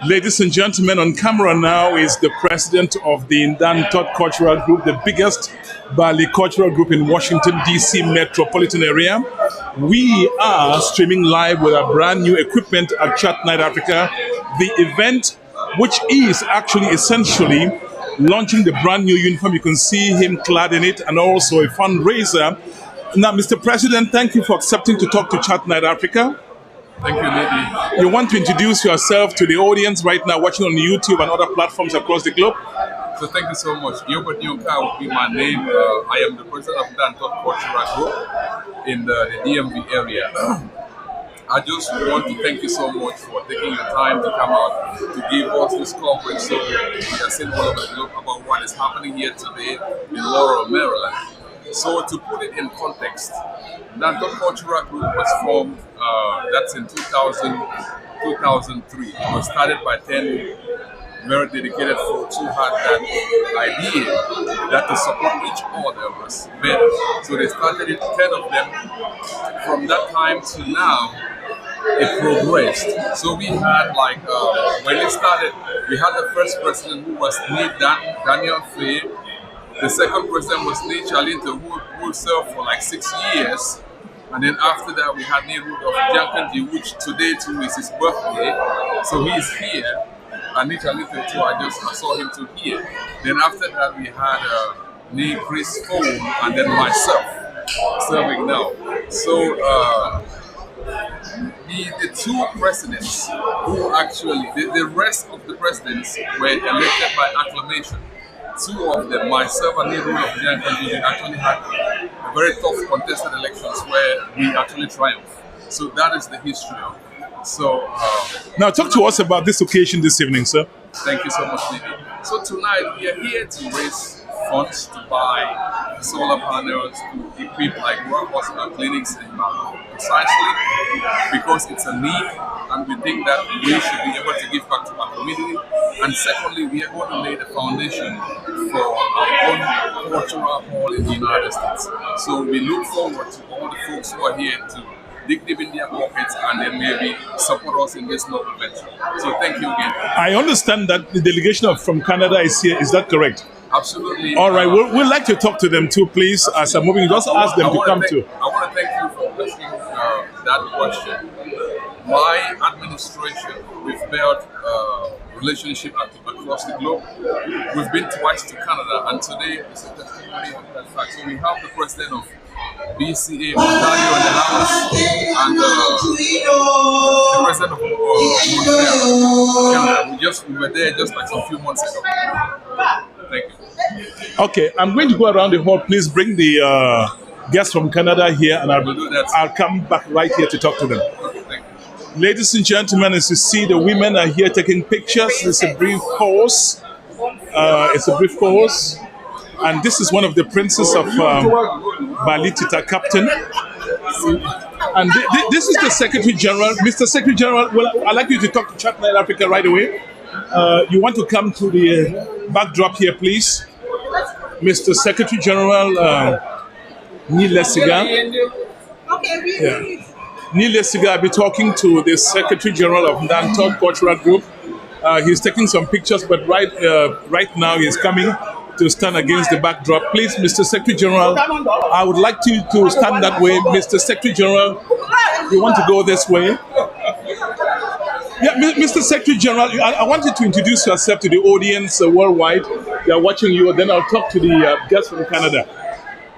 Ladies and gentlemen, on camera now is the president of the Ntod Cultural Group, the biggest Bali cultural group in Washington, D.C. metropolitan area. We are streaming live with our brand new equipment at Chat Night Africa, the event which is actually essentially launching the brand new uniform. You can see him clad in it, and also a fundraiser. Now, Mr. President, thank you for accepting to talk to Chat Night Africa. Thank you, Lady. You want to introduce yourself to the audience right now watching on YouTube and other platforms across the globe? So thank you so much. Nyonga would be my name. I am the president of the Ntod Cultural Group in the DMV area. I just want to thank you so much for taking your time to come out to give us this coverage so we can see all over the globe about what is happening here today in Laurel, Maryland. So to put it in context, the Ntod Cultural Group was formed, that's in 2003. It was started by 10 very dedicated folks who had that idea that to support each other was better. So they started it, 10 of them. From that time to now, it progressed. So we had when it started, we had the first president who was Daniel Faye. The second president was Lee Chalinto, who served for 6 years. And then after that, we had Nehru of Jankanji, which today too is his birthday. So he is here. And Lee Chalinto too, I saw him too here. Then after that, we had Nee Chris Fone and then myself serving now. So the two presidents who actually, the rest of the presidents were elected by acclamation. Two of them, myself and Nehru of Jankanji, actually had a very tough contested elections where we actually triumphed. So that is the history of it. So now talk to us about this occasion this evening, sir. Thank you so much, Lady. So tonight we are here to raise funds to buy solar panels to equip hospital clinics in Bali, precisely because it's a need, and we think that we should be able to give back to our community. And secondly, we are going to lay the foundation for our own cultural hall in the United States. So we look forward to all the folks who are here to dig deep in their pockets and then maybe support us in this noble venture. So thank you again. I understand that the delegation from Canada is here. Is that correct? Absolutely. All right. We'd like to talk to them too, please. Absolutely. As I'm moving, just ask them to come too. I want to thank you for asking that question. My administration, we've built relationship across the globe. We've been twice to Canada, and today is a testimony of that fact. So we have the president of BCA, Ontario in the house, and the president of Montreal, Canada. We were there just some few months ago. Thank you. Okay, I'm going to go around the hall. Please bring the guests from Canada here, and I'll come back right here to talk to them. Okay, thank you. Ladies and gentlemen, as you see, the women are here taking pictures. It's a brief pause. And this is one of the princes of Bali, Tita Captain. And this is the Secretary General. Mr. Secretary General, well, I'd like you to talk to Chat Night Africa right away. You want to come to the backdrop here, please? Mr. Secretary General Nile Siga. Nile Siga, I'll be talking to the Secretary General of Ntod Cultural Group. He's taking some pictures, but right now he's coming to stand against the backdrop. Please, Mr. Secretary General, I would like you to stand that way. Mr. Secretary General, you want to go this way? Yeah, Mr. Secretary General, I want you to introduce yourself to the audience worldwide. They are watching you, and then I'll talk to the guests from Canada.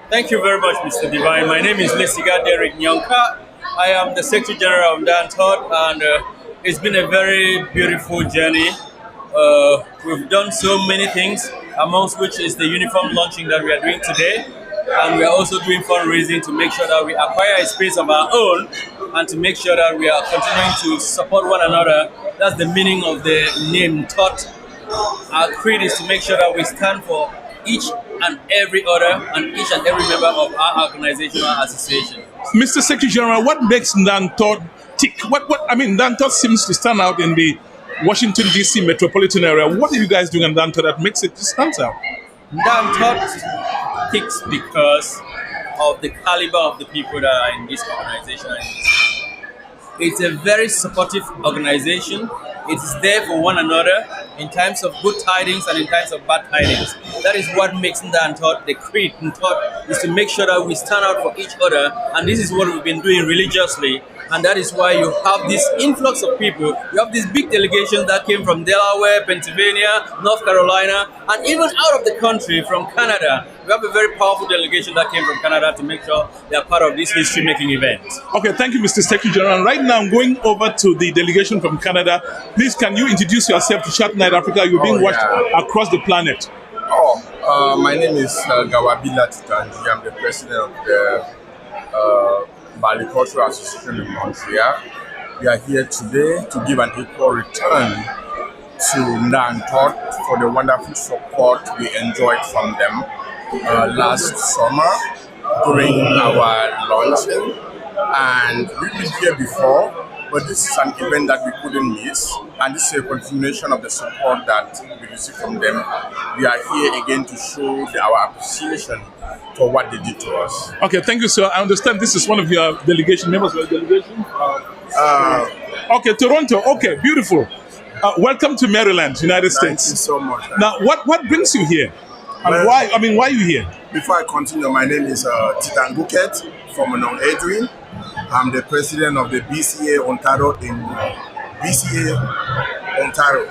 Thank you very much, Mr. Divine. My name is Lesiga Derek Nyonga. I am the Secretary General of Ntod, and it's been a very beautiful journey. We've done so many things, amongst which is the uniform launching that we are doing today. And we are also doing fundraising to make sure that we acquire a space of our own and to make sure that we are continuing to support one another. That's the meaning of the name Ntod. Our creed is to make sure that we stand for each and every other and each and every member of our organization or association. Mr. Secretary General, what makes Ntod tick? Ntod seems to stand out in the Washington, D.C. metropolitan area. What are you guys doing in Ntod that makes it stand out? Ntod ticks because of the caliber of the people that are in this organization. It's a very supportive organization. It is there for one another in times of good tidings and in times of bad tidings. That is what makes Ntod the creed. Ntod is to make sure that we stand out for each other, and this is what we've been doing religiously. And that is why you have this influx of people. You have these big delegations that came from Delaware, Pennsylvania, North Carolina, and even out of the country from Canada. We have a very powerful delegation that came from Canada to make sure they are part of this history-making event. Okay, thank you, Mr. Secretary General. Right now, I'm going over to the delegation from Canada. Please, can you introduce yourself to Chat Night Africa? You're being watched across the planet. My name is Gawabila Titanji. I'm the president of the Bali Cultural Association in Montreal. We are here today to give an equal return to Ntod for the wonderful support we enjoyed from them last summer during our launching. And we've been here before, but this is an event that we couldn't miss, and this is a continuation of the support that we received from them. We are here again to show our appreciation for what they did to us. Okay, thank you, sir. I understand this is one of your delegation members of the delegation. Okay, Toronto. Okay, beautiful. Welcome to Maryland, United States. Thank you so much. Now, what brings you here? And why? I mean, why are you here? Before I continue, my name is Titan Buket from Edwin. I'm the president of the BCA Ontario in Ontario.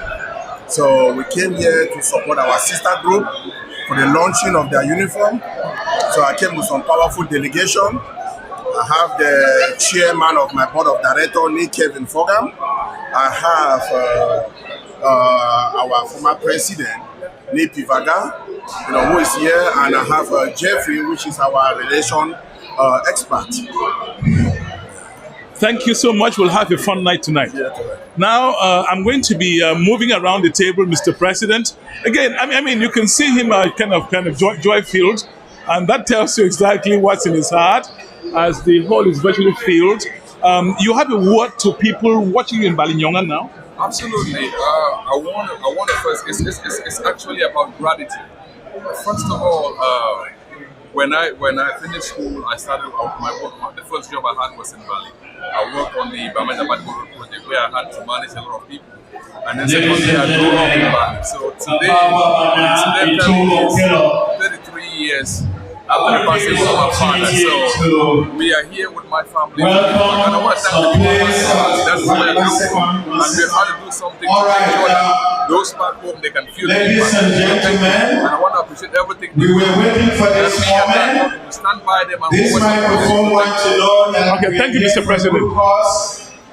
So we came here to support our sister group for the launching of their uniform. So I came with some powerful delegation. I have the chairman of my board of directors, Nick Kevin Fogam. I have our former president, Nick Pivaga, who is here, and I have Jeffrey, which is our relation expert. Thank you so much. We'll have a fun night tonight. Now, I'm going to be moving around the table, Mr. President. Again, I mean, you can see him kind of joy-filled, and that tells you exactly what's in his heart, as the hall is virtually filled. You have a word to people watching you in Bali, Nyonga now? Absolutely. I want to first. It's actually about gratitude. First of all, when I finished school, I started my work. The first job I had was in Bali. I worked on the Bamenda project where I had to manage a lot of people. And then secondly, I grew up in Bali. So today, it's 33 years after the passing of our father. So we are here with my family. And I want to thank the people. That's where I come from. And we're trying to do something to make sure that those back home, they can feel the impact. And I want to appreciate everything. We were waiting for this moment. We stand by them. This microphone wants to know that. Okay, thank you, Mr. President.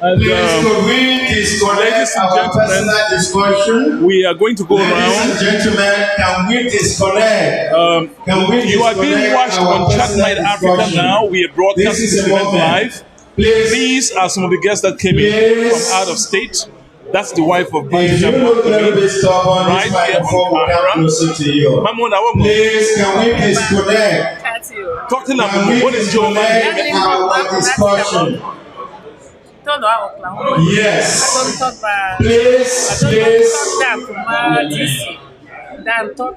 And, please could we disconnect our personal discussion? We are going to go around. Ladies and gentlemen, can we disconnect? You are being watched on Chat Night Africa now. We are broadcasting this event live. These are some of the guests that came in from out of state. That's the wife of Bali. If you look a little bit stubborn, this microphone will come closer to you. Please, can we disconnect? Talking about what is your name? Our discussion. Yes. Please.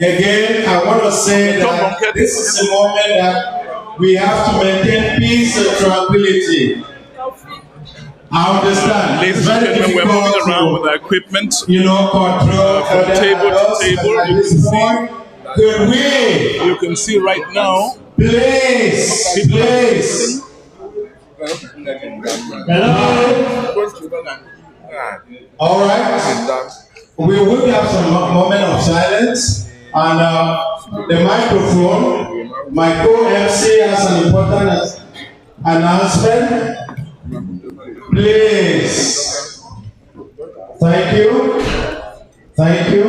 Again, I want to say that this is a moment that we have to maintain peace and tranquility. I understand. Ladies and gentlemen, we're moving around with our equipment. Control from table to table. You can see right now. Please. Hello. All right. We will have some moment of silence, and the microphone. My co-MC has an important announcement. Please. Thank you. Thank you.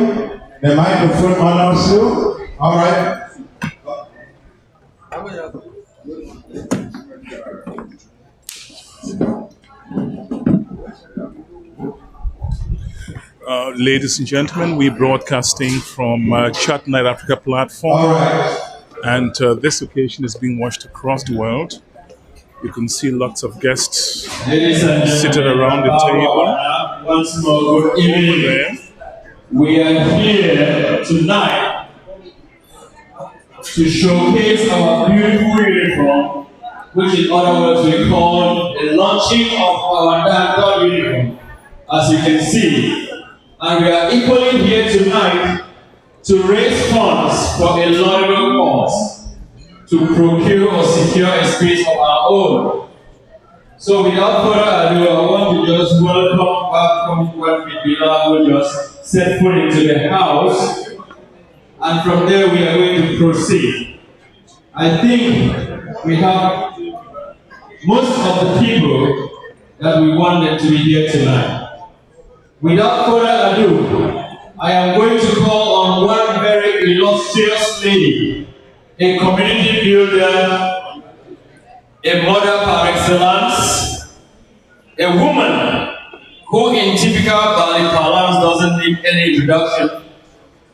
The microphone honors you. All right. Ladies and gentlemen, we're broadcasting from Chat Night Africa platform. All right. And this occasion is being watched across the world. You can see lots of guests seated around the table. Once more, good evening. There. We are here tonight to showcase our beautiful uniform, which in other words we call the launching of our Ntod uniform. As you can see, And we are equally here tonight to raise funds for a laudable cause, to procure or secure a space of our own. So without further ado, I want to just welcome back from what Bibila will just set foot into the house. And from there we are going to proceed. I think we have most of the people that we wanted to be here tonight. Without further ado, I am going to call on one very illustrious lady, a community builder, a mother par excellence, a woman who in typical Bali parlance doesn't need any introduction,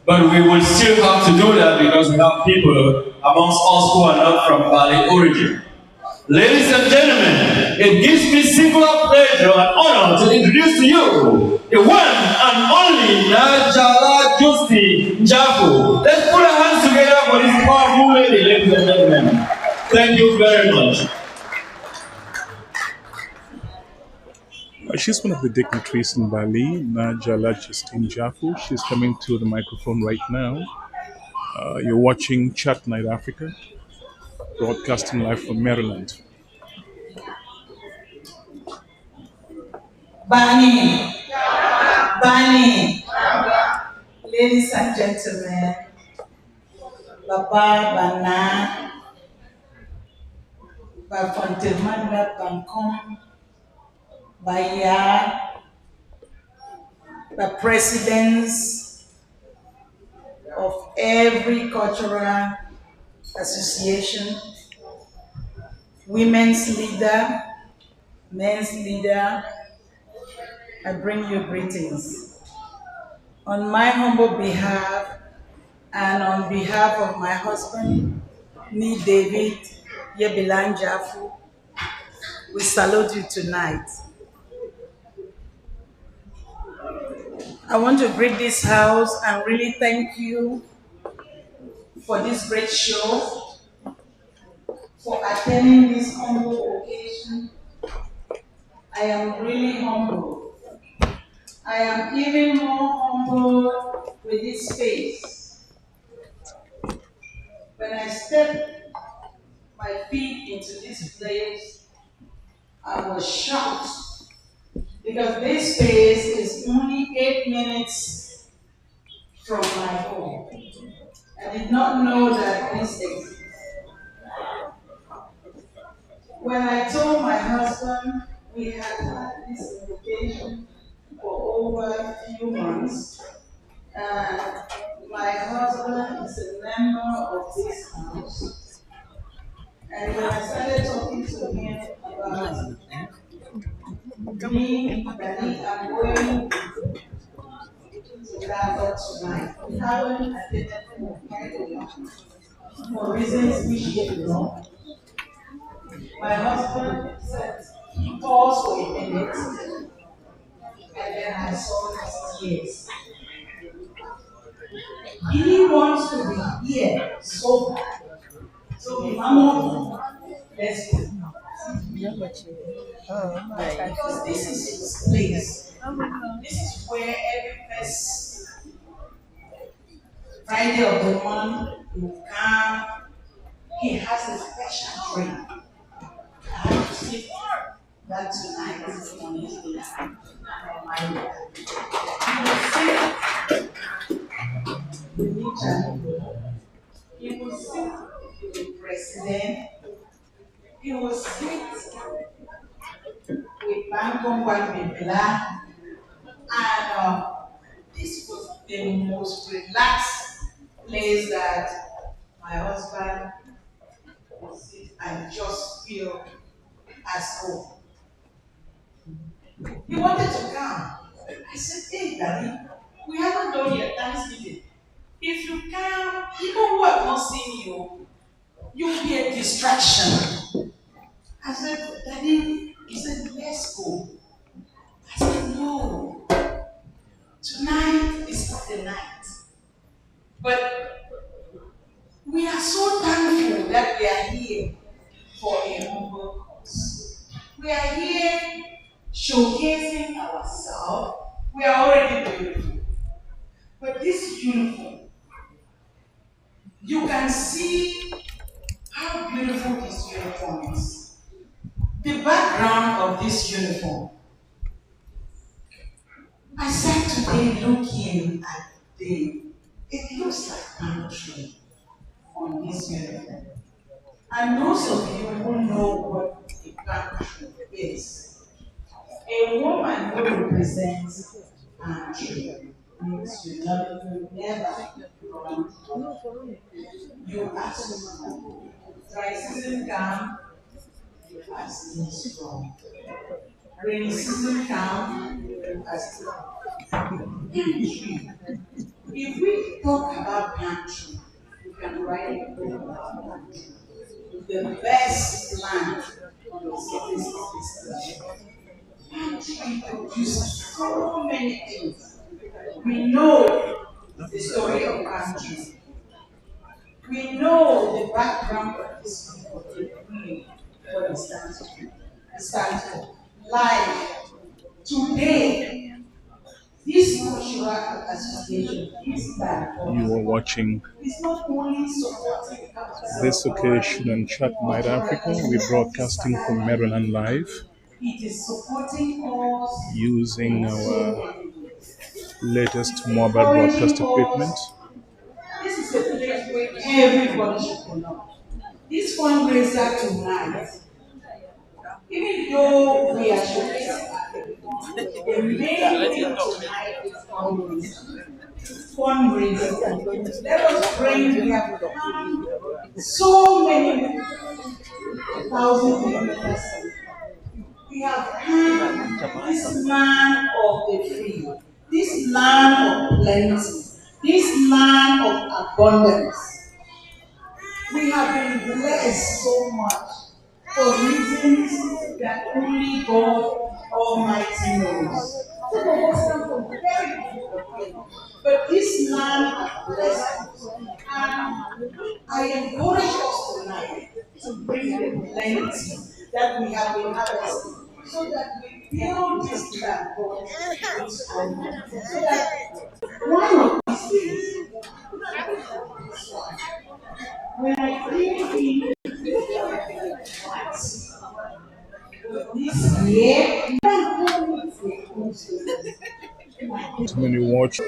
but we will still have to do that because we have people amongst us who are not from Bali origin. Ladies and gentlemen, it gives me singular pleasure and honor to introduce to you the one and only Najala Justi Njafu. Let's put our hands together for this powerful lady, ladies and gentlemen. Thank you very much. She's one of the dignitaries in Bali, Najala Justine Jafu. She's coming to the microphone right now. You're watching Chat Night Africa, broadcasting live from Maryland. Bani, Bani, ladies and gentlemen, Baba Bana, Bafontemanda Bankom, Baya, the presidents of every cultural association, women's leader, men's leader, I bring you greetings. On my humble behalf and on behalf of my husband, Ni David Yebilan Jafu, we salute you tonight. I want to greet this house and really thank you for this great show, for attending this humble occasion. I am really humble. I am even more humble with this space. When I step my feet into this place, I was shocked because this space is only 8 minutes from my home. I did not know that this exists. When I told my husband we had this invitation for over a few months, and my husband is a member of this house. And when I started talking to him about me, I'm going to gather tonight, we haven't attended for reasons which he know. My husband said, pause for a minute, and then I saw his tears. He wants to be here so bad. So, Mama, let's go. Because this is his place. This is where every first Friday of the month he will come. He has a special drink. I have to sit that tonight is on his list. He will sit with each other. He will sit with the president. He will sit with Bankom Bibila. And this was the most relaxed place that my husband would sit and just feel as home. He wanted to come. I said, hey, Daddy, we haven't done your Thanksgiving. If you come, people who have not seen you, you'll be a distraction. I said, Daddy, he said, let's go. I said, no. Tonight is not the night. But we are so thankful that we are here for a humble cause. We are here showcasing ourselves. We are already beautiful. background of this uniform. I sat today looking at it looks like palm tree on this uniform. And those of you who know what a palm tree is, a woman who represents palm tree means you never run. You are strong. Dry season come, you are still strong. Rainy season come, you are still pantry. If we talk about pantry, we can write a book about pantry. The best land on the surface of this earth. Pantry produces so many things. We know the story of pantry. We know the background of this people, what it stands for. It stands for life. Today, this cultural association is that You are watching it's not only supporting this occasion on Chat Night Africa. We're broadcasting from Maryland live it is supporting us using in so our many ways. latest mobile broadcast equipment. This is a place where everybody should belong. This fundraiser tonight, even though we are showcasing the main thing tonight is fundraiser. Let us bring, we have come so many thousands of members. We have come this land of the free, this land of plenty, this land of abundance. We have been blessed so much for reasons that only God Almighty knows. Some of us come from very difficult places, but this land has blessed us. And I encourage us tonight to bring the plenty that we have been harvesting so that we build this land for its own. So that one of these days, when I bring in this year, When you watch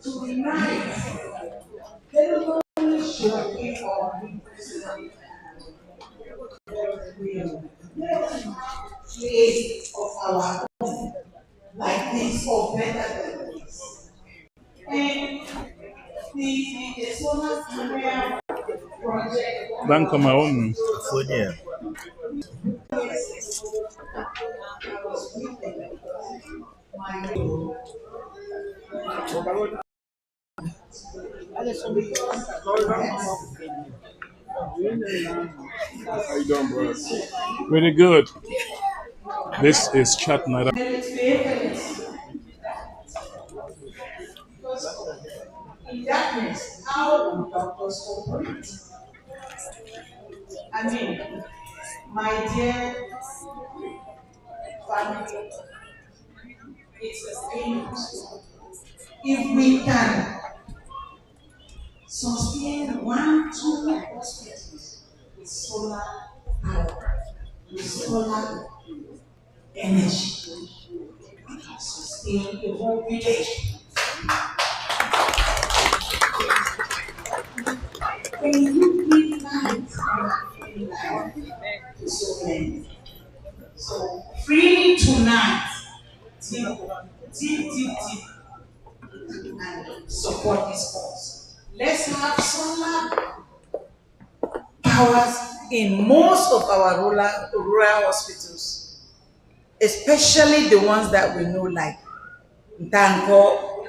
tonight, they will only show me our place of our own, like this or better than this. And the solar panel project. Bank on my own. How you doing, bro? Really good. This is Chat Night. In darkness, how do doctors operate? I mean, my dear family, it's a painful story. If we can sustain 1-2 hospitals with solar power, with solar energy, we can sustain the whole village. When you give light, you are giving life to so many. So freely tonight, deep, and support this cause. Let's have solar powers in most of our rural hospitals, especially the ones that we know like Ntod,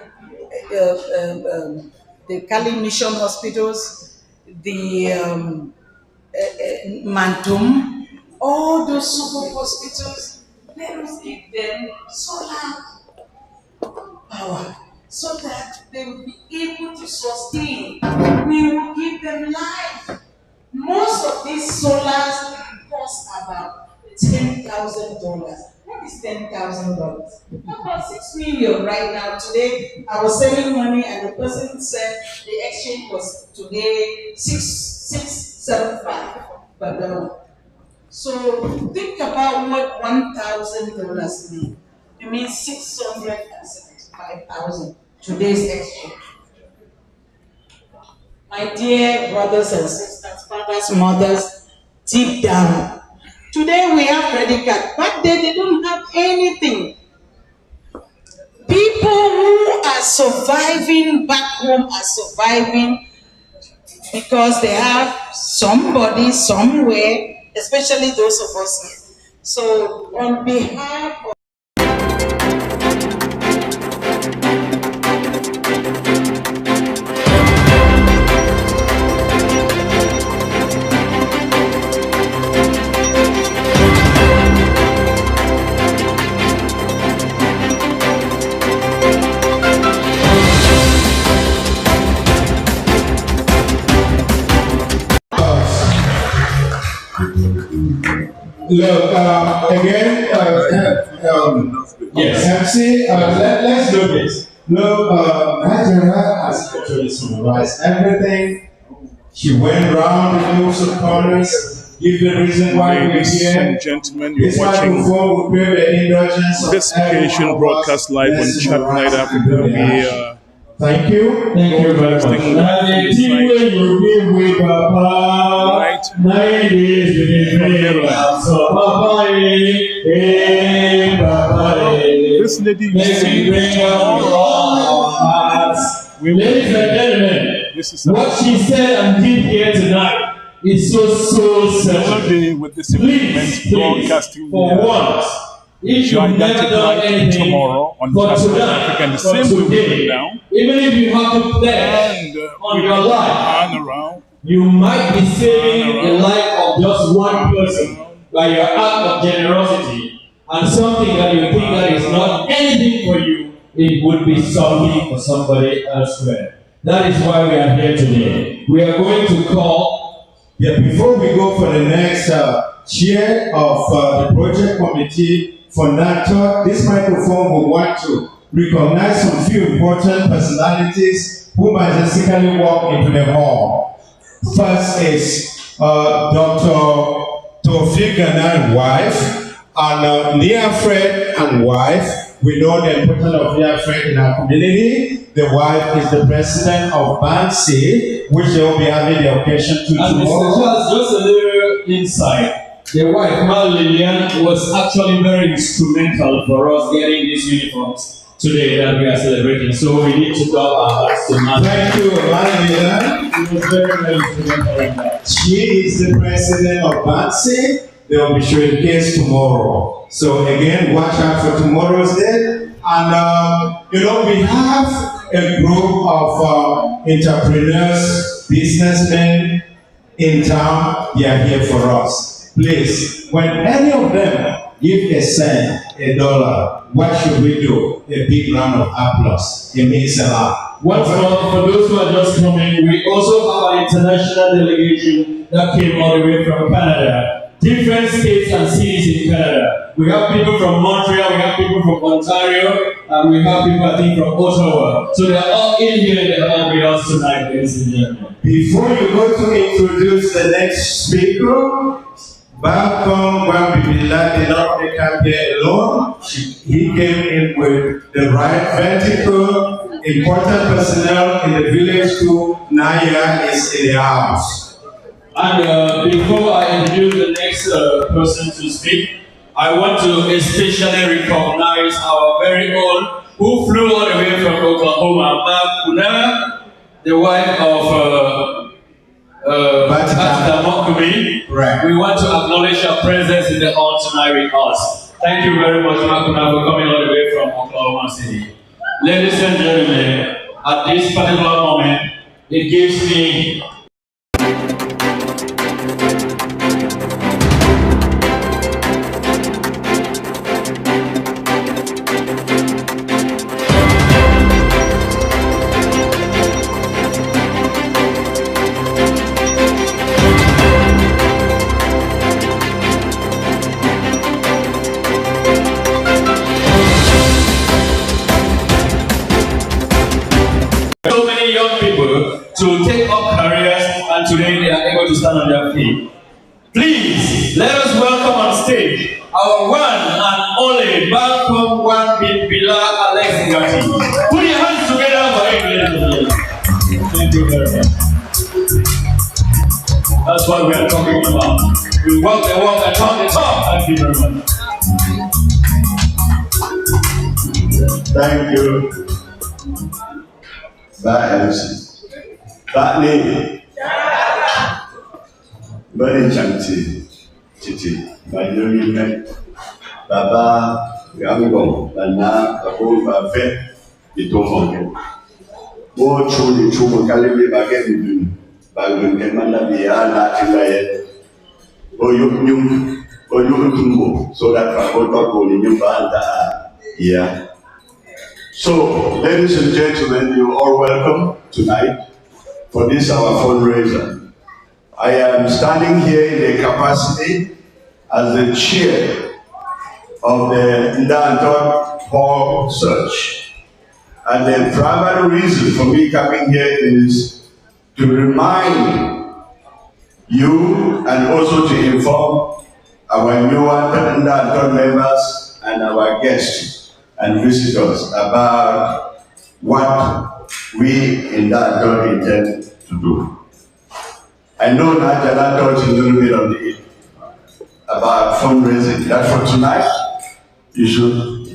the Kali Mission hospitals, the Mantum, all those super hospitals. Let us give them solar power so that they will be able to sustain. We will give them life. Most of these solars cost about $10,000. What is $10,000? About 6 million right now. Today, I was saving money, and the person said the exchange was today 675 per dollar. So think about what $1,000 means. It means 675,000 today's exchange. My dear brothers and sisters, fathers, mothers, deep down. Today we have credit card. Back then they don't have anything. People who are surviving back home are surviving because they have somebody somewhere, especially those of us here. So on behalf of Look, again, yes, MC, let's do this. Look, Nigeria has actually summarized everything. She went round the loops of corners, give the reason why we're Ladies here. and gentlemen, you're This watching microphone will create the indulgence of this every occasion one of broadcast us. live on Let's Chat summarize Night and Africa. do the We action. Thank you broadcasting very much. live from the site right from Maryland. This lady you see we will Ladies and gentlemen, this is what she said and did here tonight is so another certain. day with this event broadcasting For once, if you've never gigantic done night anything tomorrow on for Chat Night tonight, Africa, and the for same way we do today, it now. even if you have to pledge And on we your life, turn around. you might be saving the life of just one person by your act of generosity, and something that you think that is not anything for you, it would be something for somebody elsewhere. That is why we are here today. We are going to call. Yeah, before we go for the next chair of the project committee for Ntod, this microphone will want to recognize some few important personalities who majestically walk into the hall. First is Dr. Tofik Gana's wife, and Nia Fred and wife. We know the importance of Nia Fred in our community. The wife is the president of Bansi, which they will be having the occasion to And Mr. tomorrow. Charles, just a little insight. The wife, Ma Lillian, was actually very instrumental for us getting these uniforms today that we are celebrating. So we need to talk our hearts to Ma. Thank you, Maria. She was very, very instrumental in that. She is the president of Bansi. They will be showcased tomorrow. So again, watch out for tomorrow's day. And we have a group of entrepreneurs, businessmen in town. They are here for us. Please, when any of them give a cent, $1, what should we do? A big round of applause. It means a lot. Once more, for those who are just coming, we also have an international delegation that came all the way from Canada. Different states and cities in Canada. We have people from Montreal, we have people from Ontario, and we have people, I think, from Ottawa. So they are all in here in the hall with us tonight, ladies and gentlemen. Before you go to introduce the next speaker, Malcolm Wambibila did not come here alone. He came in with the right vertical. Important personnel in the village too. Naya is in the house. And before I introduce the next person to speak, I want to especially recognize our very own, who flew all the way from Oklahoma, Kuna, the wife of Batita Mokumi. Right. We want to acknowledge your presence in the hall tonight with us. Thank you very much, Makuna, for coming all the way from Oklahoma City. Ladies and gentlemen, at this particular moment, it gives me so many young people to take up careers, and today they are able to stand on their feet. Please, let us welcome our one and only Malcolm One Bin Bila Alex Ngati. Put your hands together for him, ladies and gentlemen. Thank you very much. That's what we are talking about. We walk the walk and talk the talk. Thank you very much. Thank you. Bye, MC. That name. Very chanty. Titi. My name is Baba Yango. Nana, Abu Bafe. It don't forget. More truly, true, Calibre again. Bagun Kemana Biana Tilaye. Or you tumbo. So that I go talk on you banda. Yeah. So, ladies and gentlemen, you're all welcome tonight for this our fundraiser. I am standing here in the capacity as the chair of the Ntod Hall Search. And the primary reason for me coming here is to remind you and also to inform our newer Ntod members and our guests and visitors about what we in that don't intend to do. I know Najala touched a little bit on it about fundraising. That for tonight, you should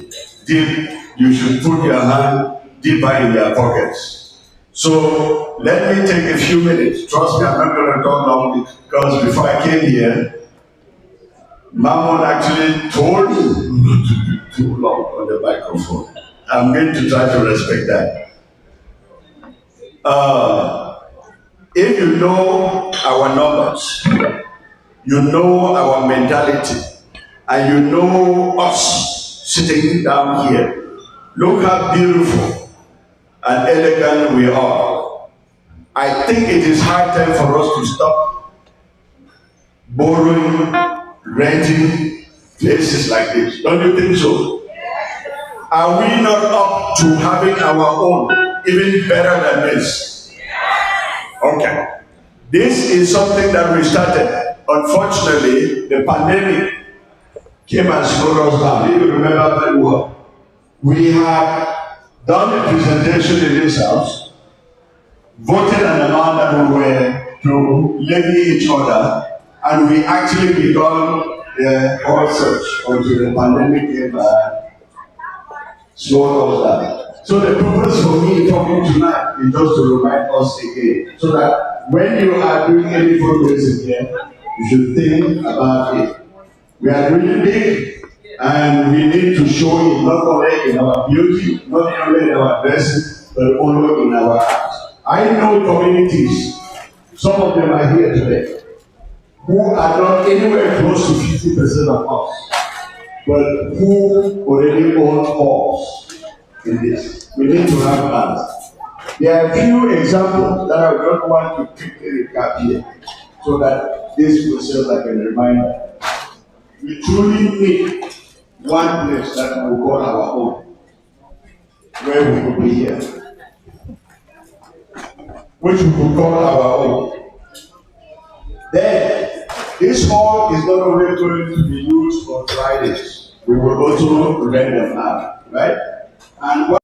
put your hand deeper in their pockets. So let me take a few minutes. Trust me, I'm not going to talk long because before I came here, Mammon actually told me not to be too long on the microphone. I'm going to try to respect that. If you know our numbers, you know our mentality, and you know us sitting down here, look how beautiful and elegant we are. I think it is high time for us to stop borrowing, renting places like this. Don't you think so? Are we not up to having our own, even better than this? Okay. This is something that we started. Unfortunately, the pandemic came and slowed us down. If you remember very well, we had done a presentation in this house, voted an amount that we were to levy each other, and we actually began the whole search until the pandemic came and slowed us down. So the purpose for me talking tonight is just to remind us again, so that when you are doing any fundraising here, you should think about it. We are really big, and we need to show it not only in our beauty, not only in our dressing, but also in our acts. I know communities, some of them are here today, who are not anywhere close to 50% of us, but who already own halls in this. We need to have plans. There are a few examples that I don't want to quickly recap here, so that this will serve like a reminder. We truly need one place that we will call our own, where we will be here, which we will call our own. Then, this hall is not only going to be used for Fridays, we will also rent them out, right? And